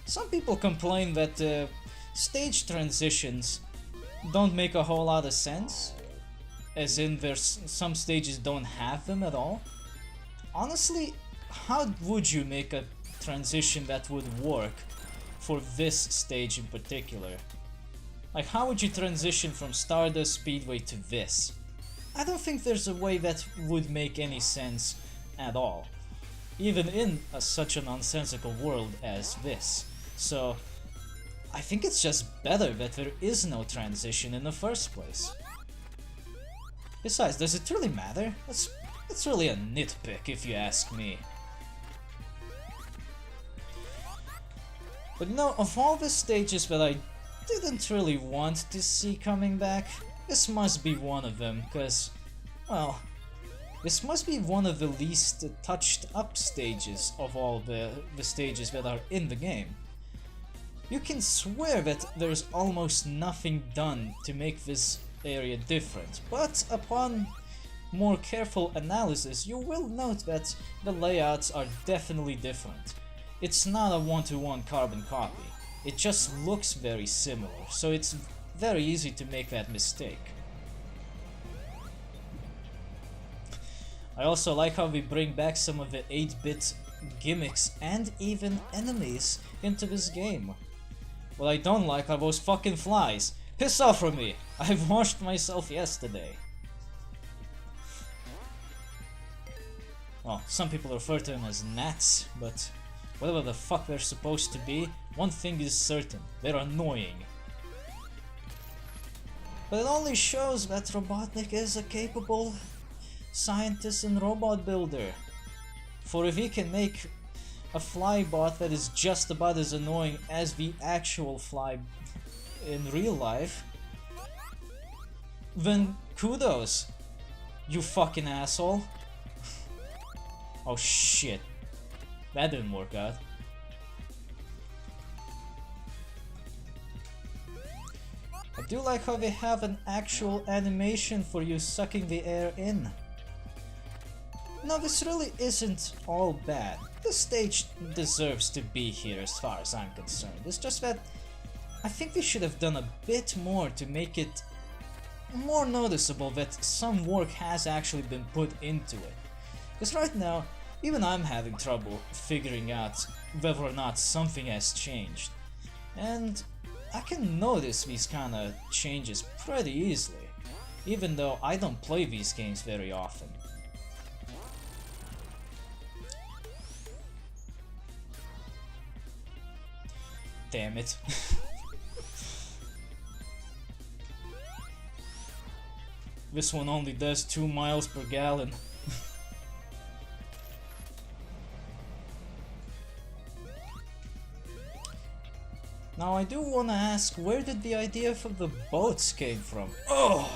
Some people complain that stage transitions don't make a whole lot of sense, as in there's some stages don't have them at all. Honestly, how would you make a transition that would work for this stage in particular? Like, how would you transition from Stardust Speedway to this? I don't think there's a way that would make any sense at all, even in such a nonsensical world as this. So I think it's just better that there is no transition in the first place. Besides, does it really matter? That's really a nitpick if you ask me. But you know, of all the stages that I didn't really want to see coming back, this must be one of them, cause, well, this must be one of the least touched up stages of all the stages that are in the game. You can swear that there's almost nothing done to make this area different, but upon more careful analysis you will note that the layouts are definitely different. It's not a one-to-one carbon copy, it just looks very similar, so it's very easy to make that mistake. I also like how we bring back some of the 8-bit gimmicks and even enemies into this game. What I don't like are those fucking flies. Piss off from me! I've washed myself yesterday. Well, some people refer to them as gnats, but whatever the fuck they're supposed to be, one thing is certain, they're annoying. But it only shows that Robotnik is a capable scientist and robot builder. For if he can make a flybot that is just about as annoying as the actual fly in real life, then kudos, you fucking asshole. Oh shit, that didn't work out. I do like how they have an actual animation for you sucking the air in. No, this really isn't all bad. This stage deserves to be here as far as I'm concerned. It's just that I think they should have done a bit more to make it more noticeable that some work has actually been put into it. Because right now, even I'm having trouble figuring out whether or not something has changed. And I can notice these kind of changes pretty easily, even though I don't play these games very often. Damn it. This one only does 2 miles per gallon. Now I do want to ask, where did the idea for the boats came from? Oh,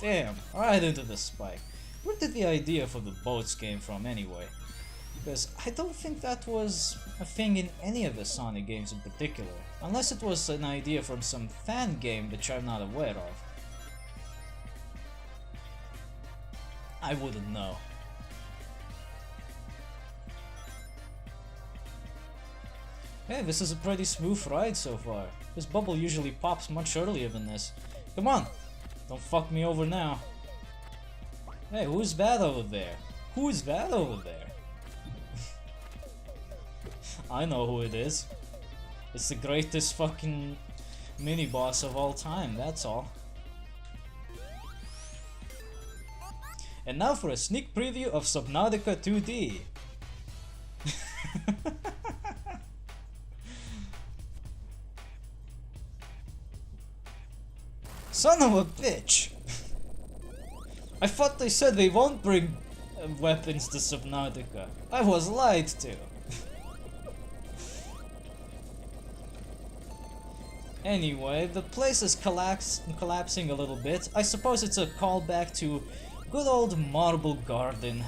damn, right into the spike. Where did the idea for the boats came from anyway? Because I don't think that was a thing in any of the Sonic games in particular, unless it was an idea from some fan game which I'm not aware of. I wouldn't know. Hey, this is a pretty smooth ride so far. This bubble usually pops much earlier than this. Come on, don't fuck me over now. Hey, who's that over there? Who's that over there? I know who it is. It's the greatest fucking mini-boss of all time, that's all. And now for a sneak preview of Subnautica 2D. Son of a bitch! I thought they said they won't bring weapons to Subnautica. I was lied to. Anyway, the place is collapsing a little bit. I suppose it's a callback to good old Marble Garden.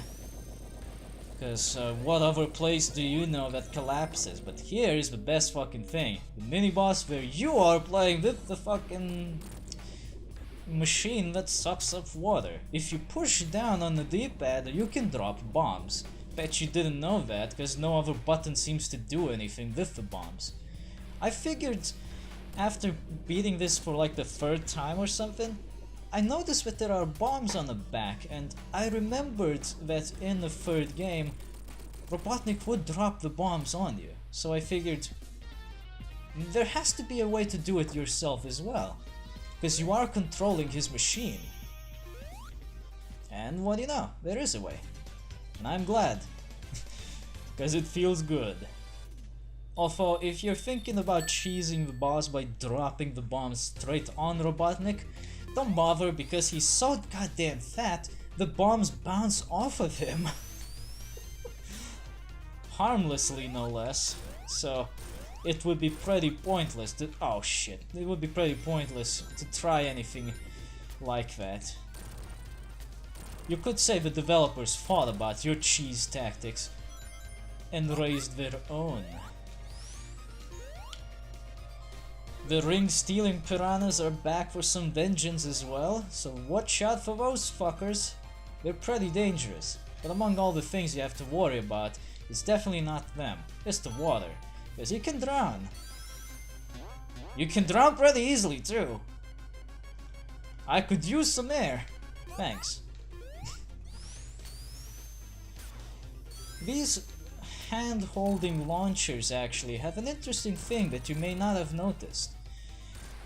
Cause what other place do you know that collapses? But here is the best fucking thing. The mini-boss where you are playing with the fucking machine that sucks up water. If you push down on the D-pad, you can drop bombs. Bet you didn't know that, because no other button seems to do anything with the bombs. I figured after beating this for like the 3rd time or something, I noticed that there are bombs on the back, and I remembered that in the 3rd game, Robotnik would drop the bombs on you. So I figured there has to be a way to do it yourself as well, because you are controlling his machine. And what do you know, there is a way. And I'm glad, because it feels good. Although, if you're thinking about cheesing the boss by dropping the bombs straight on Robotnik, don't bother, because he's so goddamn fat, the bombs bounce off of him. Harmlessly, no less. So, it would be pretty pointless to— oh shit. It would be pretty pointless to try anything like that. You could say the developers thought about your cheese tactics and raised their own. The ring-stealing piranhas are back for some vengeance as well, so watch out for those fuckers. They're pretty dangerous, but among all the things you have to worry about, it's definitely not them, it's the water, because you can drown. You can drown pretty easily too. I could use some air. Thanks. These hand-holding launchers actually have an interesting thing that you may not have noticed.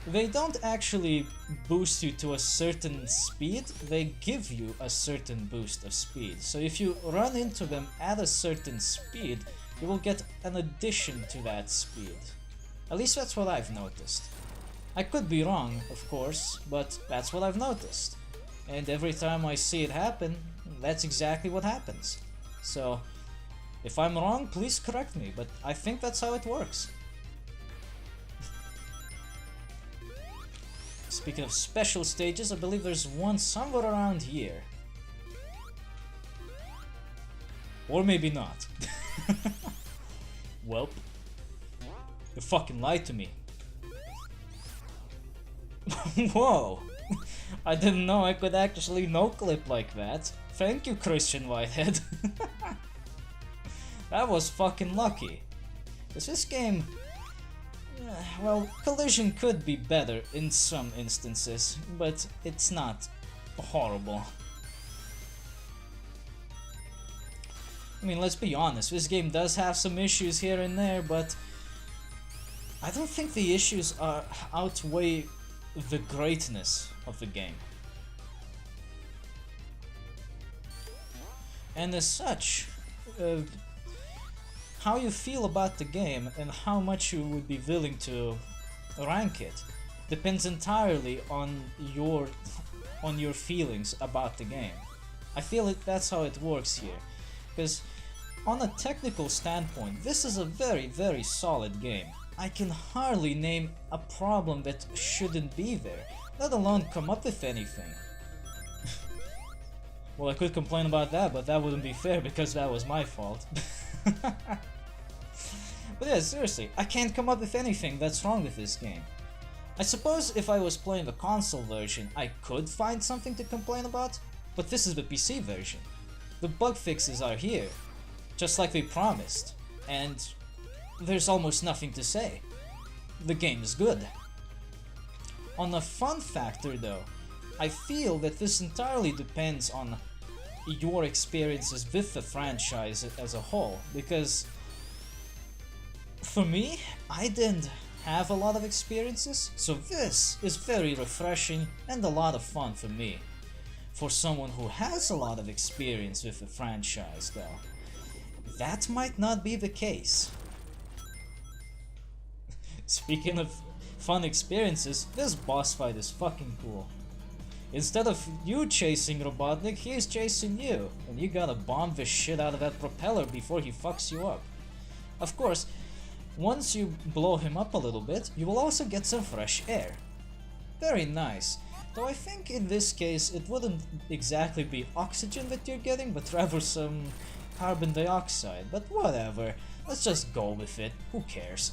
They don't actually boost you to a certain speed, they give you a certain boost of speed. So if you run into them at a certain speed, you will get an addition to that speed. At least that's what I've noticed. I could be wrong, of course, but that's what I've noticed. And every time I see it happen, that's exactly what happens. So, if I'm wrong, please correct me, but I think that's how it works. Speaking of special stages, I believe there's one somewhere around here. Or maybe not. Welp. You fucking lied to me. Whoa! I didn't know I could actually no-clip like that. Thank you, Christian Whitehead. That was fucking lucky. Cause this game... well, collision could be better in some instances, but it's not horrible. I mean, let's be honest, this game does have some issues here and there, but I don't think the issues outweigh the greatness of the game. And as such, how you feel about the game and how much you would be willing to rank it depends entirely on your feelings about the game. I feel that's how it works here, because on a technical standpoint, this is a very, very solid game. I can hardly name a problem that shouldn't be there, let alone come up with anything. Well, I could complain about that, but that wouldn't be fair because that was my fault. But yeah, seriously, I can't come up with anything that's wrong with this game. I suppose if I was playing the console version, I could find something to complain about, but this is the PC version. The bug fixes are here, just like they promised, and there's almost nothing to say. The game is good. On the fun factor though, I feel that this entirely depends on your experiences with the franchise as a whole, because for me, I didn't have a lot of experiences, so this is very refreshing and a lot of fun for me. For someone who has a lot of experience with the franchise though, that might not be the case. Speaking of fun experiences, this boss fight is fucking cool. Instead of you chasing Robotnik, he's chasing you, and you gotta bomb the shit out of that propeller before he fucks you up. Of course, once you blow him up a little bit, you will also get some fresh air. Very nice. Though I think in this case it wouldn't exactly be oxygen that you're getting, but rather some carbon dioxide. But whatever, let's just go with it, who cares?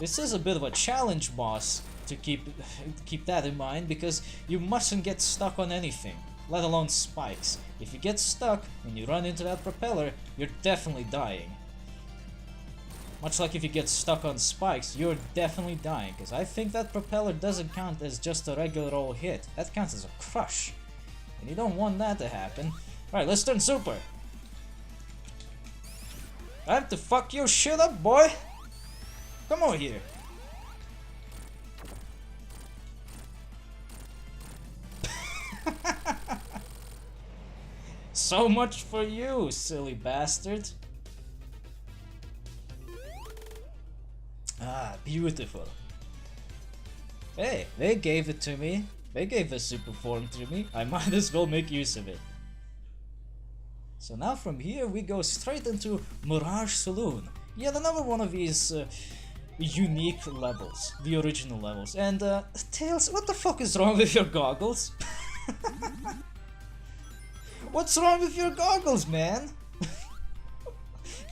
This is a bit of a challenge boss to keep that in mind, because you mustn't get stuck on anything. let alone spikes. If you get stuck when you run into that propeller, you're definitely dying. Much like if you get stuck on spikes, you're definitely dying, because I think that propeller doesn't count as just a regular old hit. That counts as a crush. And you don't want that to happen. Alright, let's turn super. Time to fuck your shit up, boy! Come over here. So much for you, silly bastard. Ah, beautiful. Hey, they gave it to me. They gave the super form to me. I might as well make use of it. So now from here we go straight into Mirage Saloon. Yet another one of these unique levels. The original levels. And Tails, what the fuck is wrong with your goggles? What's wrong with your goggles, man?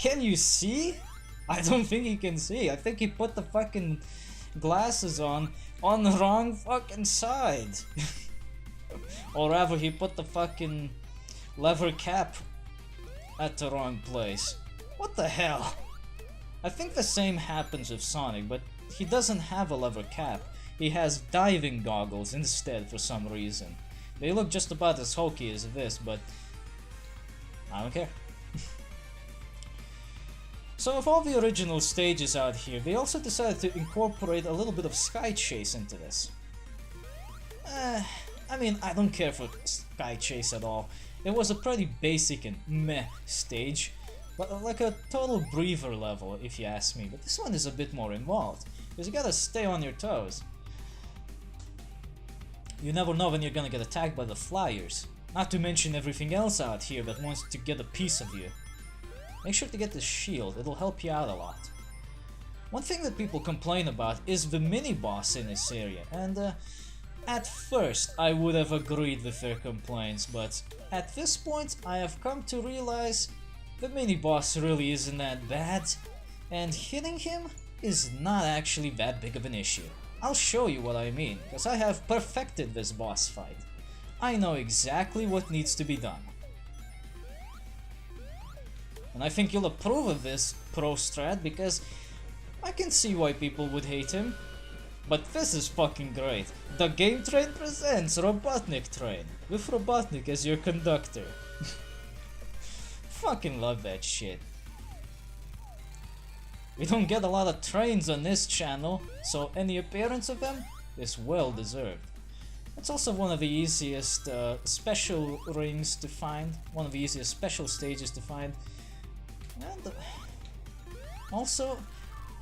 Can you see? I don't think he can see. I think he put the fucking glasses on the wrong fucking side. Or rather, he put the fucking leather cap at the wrong place. What the hell? I think the same happens with Sonic, but he doesn't have a leather cap. He has diving goggles instead for some reason. They look just about as hokey as this, but I don't care. So with all the original stages out here, they also decided to incorporate a little bit of Sky Chase into this. I mean, I don't care for Sky Chase at all. It was a pretty basic and meh stage, but like a total breather level if you ask me, but this one is a bit more involved, because you gotta stay on your toes. You never know when you're gonna get attacked by the flyers, not to mention everything else out here that wants to get a piece of you. Make sure to get this shield, it'll help you out a lot. One thing that people complain about is the mini-boss in this area, and at first I would have agreed with their complaints, but at this point I have come to realize the mini-boss really isn't that bad, and hitting him is not actually that big of an issue. I'll show you what I mean, because I have perfected this boss fight. I know exactly what needs to be done. And I think you'll approve of this pro strat, because I can see why people would hate him. But this is fucking great. DaGameTrain presents Robotnik Train, with Robotnik as your conductor. Fucking love that shit. We don't get a lot of trains on this channel, so any appearance of them is well deserved. It's also one of the easiest special rings to find, one of the easiest special stages to find. And also,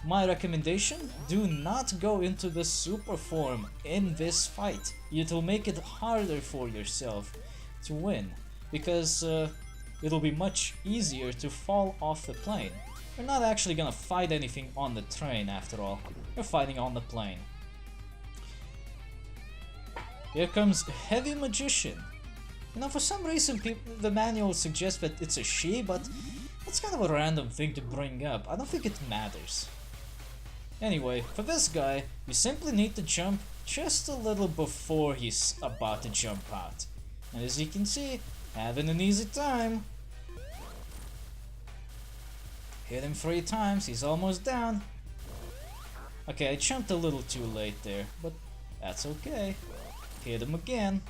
my recommendation, do not go into the super form in this fight. It will make it harder for yourself to win, because it'll be much easier to fall off the plane. You're not actually gonna fight anything on the train after all, you're fighting on the plane. Here comes Heavy Magician. You know, for some reason the manual suggests that it's a she, but that's kind of a random thing to bring up. I don't think it matters. Anyway, for this guy, you simply need to jump just a little before he's about to jump out. And as you can see, having an easy time. Hit him 3 times, he's almost down. Okay, I jumped a little too late there, but that's okay. Hit him again.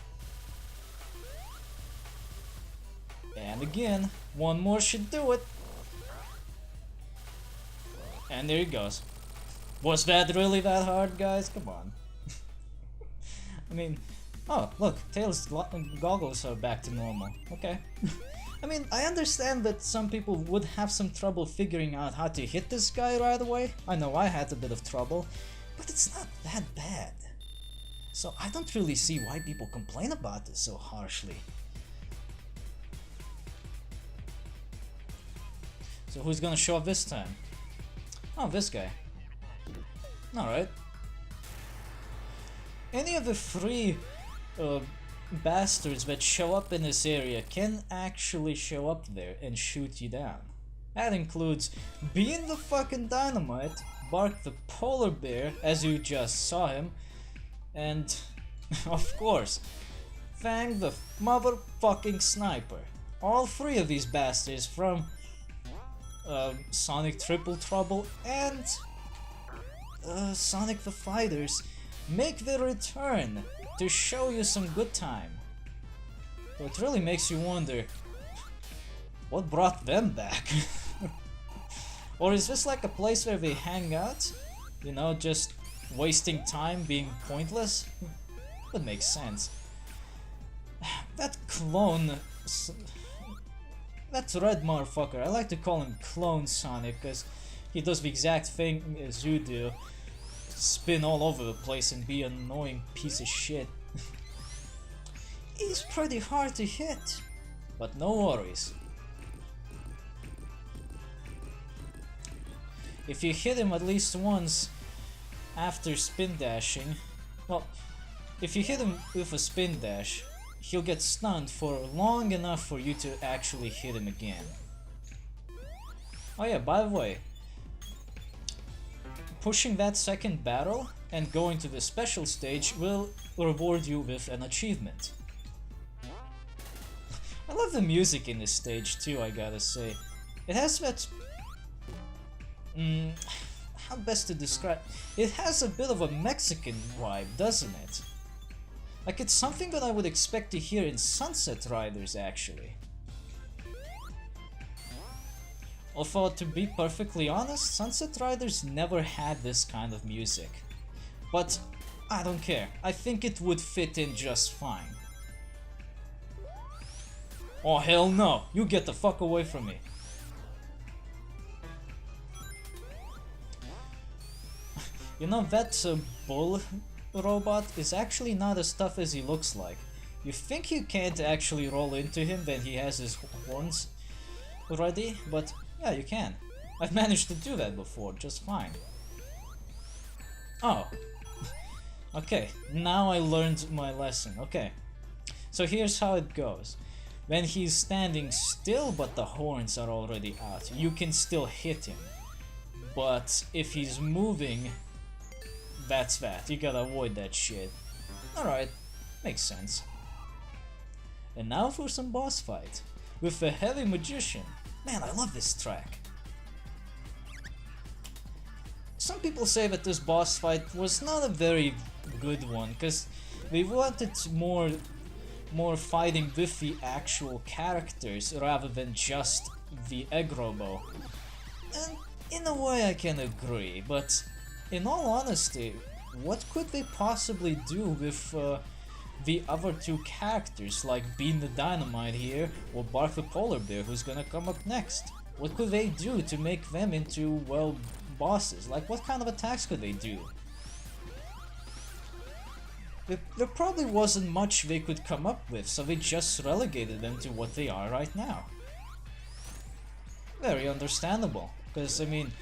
And again. One more should do it. And there he goes. Was that really that hard, guys? Come on. I mean, oh, look, Tails' goggles are back to normal. Okay. I mean, I understand that some people would have some trouble figuring out how to hit this guy right away. I know I had a bit of trouble, but it's not that bad. So I don't really see why people complain about this so harshly. So who's gonna show up this time? Oh, this guy. Alright. Any of the 3 bastards that show up in this area can actually show up there and shoot you down. That includes Bean the fucking Dynamite, Bark the Polar Bear, as you just saw him, and of course, Fang the motherfucking sniper. All three of these bastards from Sonic Triple Trouble and Sonic the Fighters make their return to show you some good time. So it really makes you wonder, what brought them back? Or is this like a place where they hang out? You know, just wasting time, being pointless? That makes sense. That clone... That red motherfucker, I like to call him Clone Sonic, because he does the exact thing as you do. Spin all over the place and be an annoying piece of shit. He's pretty hard to hit, but no worries. If you hit him at least once after spin dashing, well, if you hit him with a spin dash, he'll get stunned for long enough for you to actually hit him again. Oh yeah, by the way, pushing that second barrel and going to the special stage will reward you with an achievement. I love the music in this stage too, I gotta say. It has that... how best to describe... It has a bit of a Mexican vibe, doesn't it? Like, it's something that I would expect to hear in Sunset Riders, actually. Although, to be perfectly honest, Sunset Riders never had this kind of music. But I don't care, I think it would fit in just fine. Oh hell no, you get the fuck away from me. You know, that bull robot is actually not as tough as he looks like. You think you can't actually roll into him when he has his horns ready, but yeah, you can. I've managed to do that before, just fine. Oh. Okay, now I learned my lesson. Okay, so here's how it goes. When he's standing still but the horns are already out, you can still hit him. But if he's moving, that's that. You gotta avoid that shit. Alright, makes sense. And now for some boss fight with the Heavy Magician. Man, I love this track. Some people say that this boss fight was not a very good one, because they wanted more fighting with the actual characters rather than just the egg robo. And in a way I can agree, but in all honesty, what could they possibly do with the other two characters, like Bean the Dynamite here or Bark the Polar Bear, who's gonna come up next? What could they do to make them into, well, bosses? Like, what kind of attacks could they do? There probably wasn't much they could come up with, so they just relegated them to what they are right now. Very understandable, because I mean,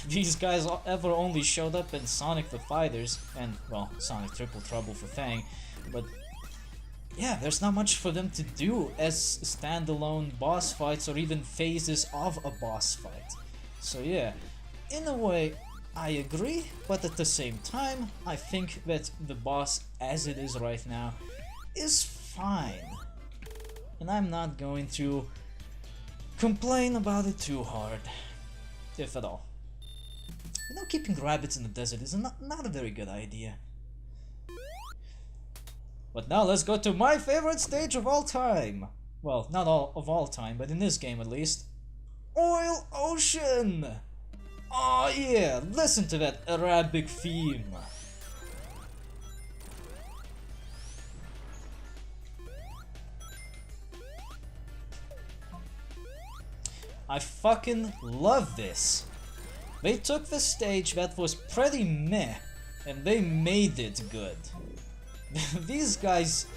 these guys ever only showed up in Sonic the Fighters, and well, Sonic Triple Trouble for Fang, but yeah, there's not much for them to do as standalone boss fights or even phases of a boss fight. So yeah, in a way, I agree, but at the same time, I think that the boss as it is right now is fine. And I'm not going to complain about it too hard, if at all. You know, keeping rabbits in the desert is not a very good idea. But now let's go to my favorite stage of all time. Well, not all of all time, but in this game at least. Oil Ocean! Oh yeah, listen to that Arabic theme. I fucking love this. They took the stage that was pretty meh and they made it good. These guys,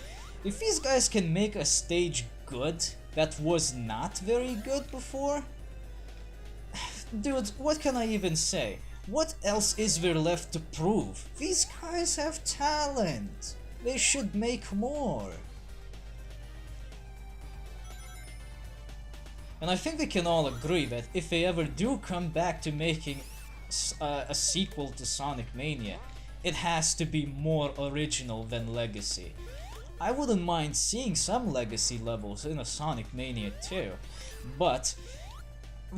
if these guys can make a stage good that was not very good before, dude, what can I even say? What else is there left to prove? These guys have talent. They should make more. And I think we can all agree that if they ever do come back to making a sequel to Sonic Mania, it has to be more original than Legacy. I wouldn't mind seeing some legacy levels in a Sonic Mania too, but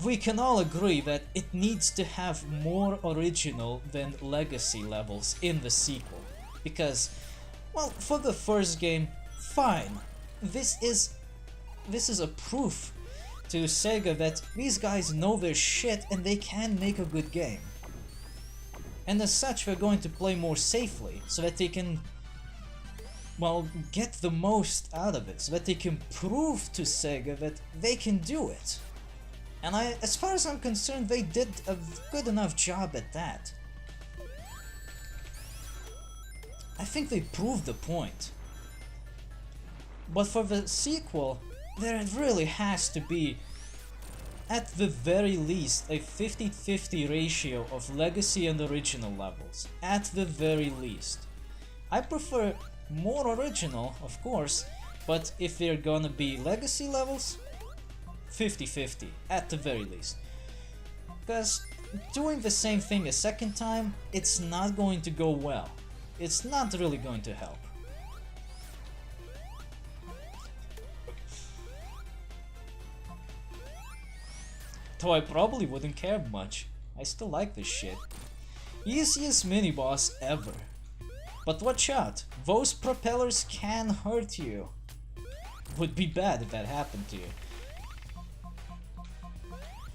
we can all agree that it needs to have more original than legacy levels in the sequel. Because, well, for the first game, fine. This is a proof to Sega that these guys know their shit and they can make a good game. And as such, they're going to play more safely, so that they can, well, get the most out of it, so that they can prove to Sega that they can do it. And as far as I'm concerned, they did a good enough job at that. I think they proved the point. But for the sequel, there really has to be, at the very least, a 50-50 ratio of legacy and original levels. At the very least. I prefer more original, of course, but if they're gonna be legacy levels, 50-50, at the very least. Because doing the same thing a second time, it's not going to go well. It's not really going to help. Though I probably wouldn't care much. I still like this shit. Easiest mini-boss ever. But watch out, those propellers can hurt you. Would be bad if that happened to you.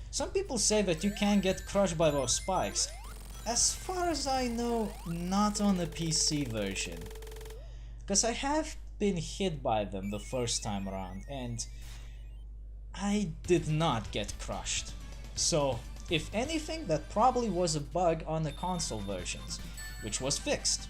Some people say that you can get crushed by those spikes. As far as I know, not on the PC version. Because I have been hit by them the first time around, and I did not get crushed. So, if anything, that probably was a bug on the console versions, which was fixed.